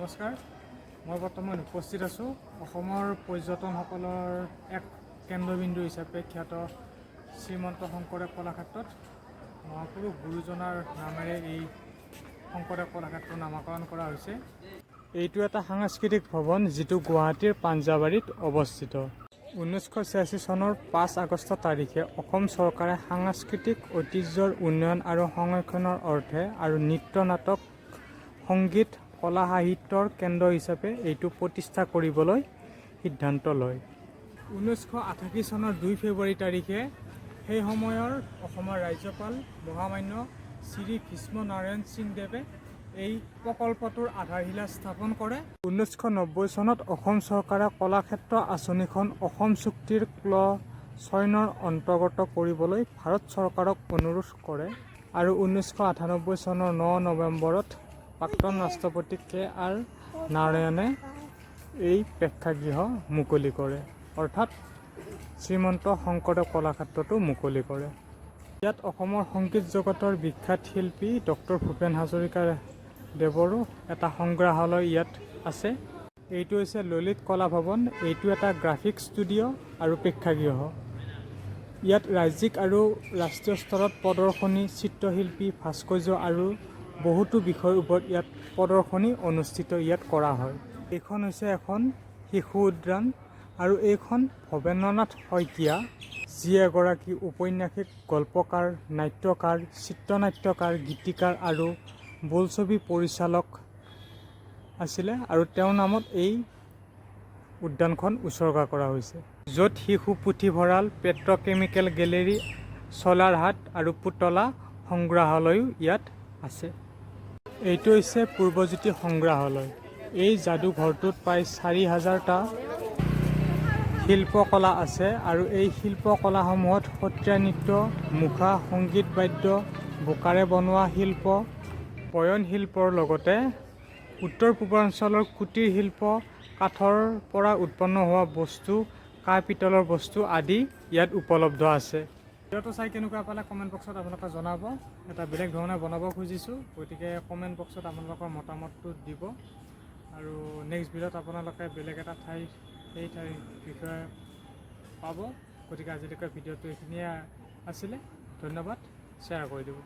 নমস্কাৰ মই বৰ্তমান উপস্থিত আছোঁ অসমৰ পৰ্যটনসকলৰ এক কেন্দ্ৰবিন্দু হিচাপে খ্যাত শ্ৰীমন্ত শংকৰদেৱ কলাক্ষেত্ৰত মহাপুৰুষ গুৰুজনাৰ নামেৰে এই শংকৰদেৱ কলাক্ষেত্ৰ নামকৰণ কৰা হৈছে। এইটো এটা সাংস্কৃতিক ভৱন যিটো গুৱাহাটীৰ পাঞ্জাবাৰীত অৱস্থিত। 1986 চনৰ 5 আগষ্ট তাৰিখে অসম চৰকাৰে সাংস্কৃতিক ঐতিহ্যৰ উন্নয়ন আৰু সংৰক্ষণৰ অৰ্থে আৰু নৃত্য নাটক সংগীত কলা সাহিত্যৰ কেন্দ্ৰ হিচাপে এইটো প্ৰতিষ্ঠা কৰিবলৈ সিদ্ধান্ত লয়। 1988 চনৰ 2 ফেব্ৰুৱাৰী তাৰিখে সেই সময়ৰ অসমৰ ৰাজ্যপাল মহামান্য শ্ৰী ভীষ্ম নাৰায়ণ সিংদেৱে এই প্ৰকল্পটোৰ আধাৰশিলা স্থাপন কৰে। 1990 চনত অসম চৰকাৰে কলাক্ষেত্ৰ আঁচনিখন অসম চুক্তিৰ ক্ল' 6 অন্তৰ্গত কৰিবলৈ ভাৰত চৰকাৰক অনুৰোধ কৰে আৰু 1998 চনৰ 9 নৱেম্বৰত প্ৰাক্তন ৰাষ্ট্ৰপতি কে.আৰ. নাৰায়ণে এই প্ৰেক্ষাগৃহ মুকলি কৰে, অৰ্থাৎ শ্ৰীমন্ত শংকৰদেৱ কলাক্ষেত্ৰটো মুকলি কৰে। ইয়াত অসমৰ সংগীত জগতৰ বিখ্যাত শিল্পী ডক্টৰ ভূপেন হাজৰিকা দেৱৰো এটা সংগ্ৰহালয় ইয়াত আছে। এইটো হৈছে ললিত কলা ভৱন। এইটো এটা গ্ৰাফিক ষ্টুডিঅ' আৰু প্ৰেক্ষাগৃহ। ইয়াত ৰাজ্যিক আৰু ৰাষ্ট্ৰীয় স্তৰত প্ৰদৰ্শনী, চিত্ৰশিল্পী, ভাস্কৰ্য আৰু বহুতো বিষয়ৰ ওপৰত ইয়াত প্ৰদৰ্শনী অনুষ্ঠিত ইয়াত কৰা হয়। এইখন হৈছে এখন শিশু উদ্যান আৰু এইখন ভৱেন্দ্ৰনাথ শইকীয়া, যি এগৰাকী ঔপন্যাসিক, গল্পকাৰ, নাট্যকাৰ, চিত্ৰনাট্যকাৰ, গীতিকাৰ আৰু বোলছবি পৰিচালক আছিলে আৰু তেওঁৰ নামত এই উদ্যানখন উৎসৰ্গা কৰা হৈছে, য'ত শিশু পুথিভঁৰাল, পেট্ৰ'কেমিকেল গেলেৰী, চলাৰ হাট আৰু পুতলা সংগ্ৰহালয়ো ইয়াত আছে। এইটো হৈছে পূৰ্বজ্যোতি সংগ্ৰহালয়। এই যাদুঘৰটোত প্ৰায় 4,000টা শিল্পকলা আছে আৰু এই শিল্পকলাসমূহত সত্ৰীয়া নৃত্য, মুখা, সংগীত বাদ্য, বোকাৰে বনোৱা শিল্প, বয়ন শিল্পৰ লগতে উত্তৰ পূৰ্বাঞ্চলৰ কুটিৰ শিল্প, কাঠৰ পৰা উৎপন্ন হোৱা বস্তু, কাঁহ পিতলৰ বস্তু আদি ইয়াত উপলব্ধ আছে। ভিডিঅ'টো চাই কেনেকুৱা পালে কমেণ্ট বক্সত আপোনালোকে জনাব। এটা বেলেগ ধৰণে বনাব খুজিছোঁ, গতিকে কমেণ্ট বক্সত আপোনালোকৰ মতামতটো দিব আৰু নেক্সট ভিডিঅ'ত আপোনালোকে বেলেগ এটা ঠাইৰ সেই ঠাইৰ বিষয়ে পাব। গতিকে আজিলৈকে ভিডিঅ'টো এইখিনিয়ে আছিলে। ধন্যবাদ, শ্বেয়াৰ কৰি দিব।